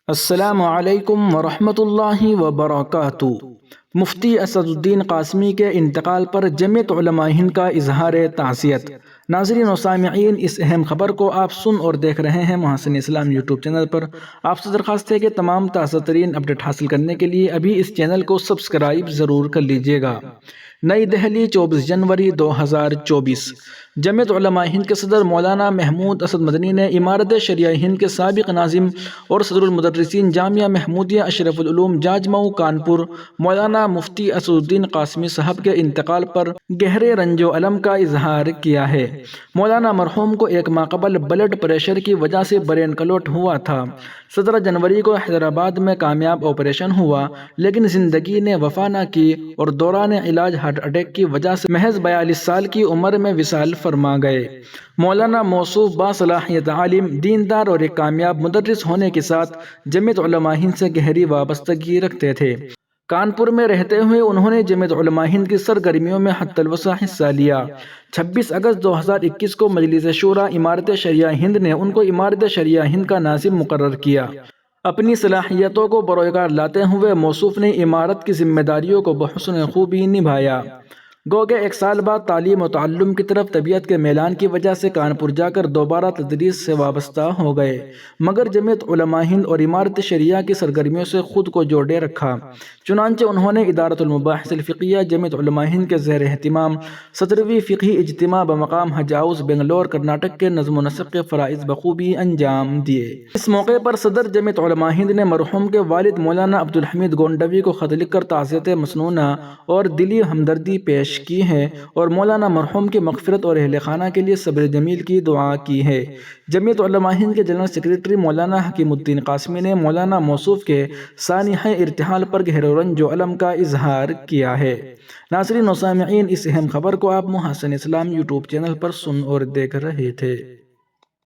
السلام علیکم ورحمۃ اللہ وبرکاتہ۔ مفتی اسد الدین قاسمی کے انتقال پر جمعیت علماء ہند کا اظہار تعزیت۔ ناظرین و سامعین، اس اہم خبر کو آپ سن اور دیکھ رہے ہیں محسن اسلام یوٹیوب چینل پر۔ آپ سے درخواست ہے کہ تمام تازہ ترین اپڈیٹ حاصل کرنے کے لیے ابھی اس چینل کو سبسکرائب ضرور کر لیجیے گا۔ نئی دہلی، 24 جنوری 2024۔ جمعیت علماء ہند کے صدر مولانا محمود اسد مدنی نے امارت شریعہ ہند کے سابق ناظم اور صدر المدرسین جامعہ محمودیہ اشرف العلوم جاجمئو کانپور مولانا مفتی اسد الدین قاسمی صاحب کے انتقال پر گہرے رنج و الم کا اظہار کیا ہے۔ مولانا مرحوم کو ایک ماہ قبل بلڈ پریشر کی وجہ سے برین کلوٹ ہوا تھا۔ 17 جنوری کو حیدرآباد میں کامیاب آپریشن ہوا، لیکن زندگی نے وفا نہ کی اور دوران علاج ہارٹ اٹیک کی وجہ سے محض 42 سال کی عمر میں وصال فرما گئے۔ مولانا موصوف باصلاحیت عالم، دیندار اور ایک کامیاب مدرس ہونے کے ساتھ جمعیت علماء ہند سے گہری وابستگی رکھتے تھے۔ کانپور میں رہتے ہوئے انہوں نے جمعیت علماء ہند کی سرگرمیوں میں حتی الوسع حصہ لیا۔ 26 اگست 2021 کو مجلس شورا امارت شریعہ ہند نے ان کو امارت شریعہ ہند کا ناظم مقرر کیا۔ اپنی صلاحیتوں کو بروئے کار لاتے ہوئے موصوف نے امارت کی ذمہ داریوں کو بحسن خوبی نبھایا۔ گو کہ ایک سال بعد تعلیم و تعلم کی طرف طبیعت کے میلان کی وجہ سے کانپور جا کر دوبارہ تدریس سے وابستہ ہو گئے، مگر جمعیت علماء ہند اور امارت شریعہ کی سرگرمیوں سے خود کو جوڑے رکھا۔ چنانچہ انہوں نے ادارۃ المباحث الفقہیہ جمعیت علماء ہند کے زیر اہتمام 17ویں فقہی اجتماع بمقام حج ہاؤس بنگلور کرناٹک کے نظم و نسق کے فرائض بخوبی انجام دیے۔ اس موقع پر صدر جمعیت علماء ہند نے مرحوم کے والد مولانا عبدالحمید گونڈوی کو خط لکھ کر تعزیت مسنونہ اور دلی ہمدردی پیش کی ہے اور مولانا مرحوم کی مغفرت اور اہل خانہ کے لیے صبر جمیل کی دعا کی ہے۔ جمعیت علماء ہند کے جنرل سیکریٹری مولانا حکیم الدین قاسمی نے مولانا موصوف کے سانحہ ارتحال پر گہرے رنج و الم کا اظہار کیا ہے۔ ناظرین و سامعین، اس اہم خبر کو آپ محسن اسلام یوٹیوب چینل پر سن اور دیکھ رہے تھے۔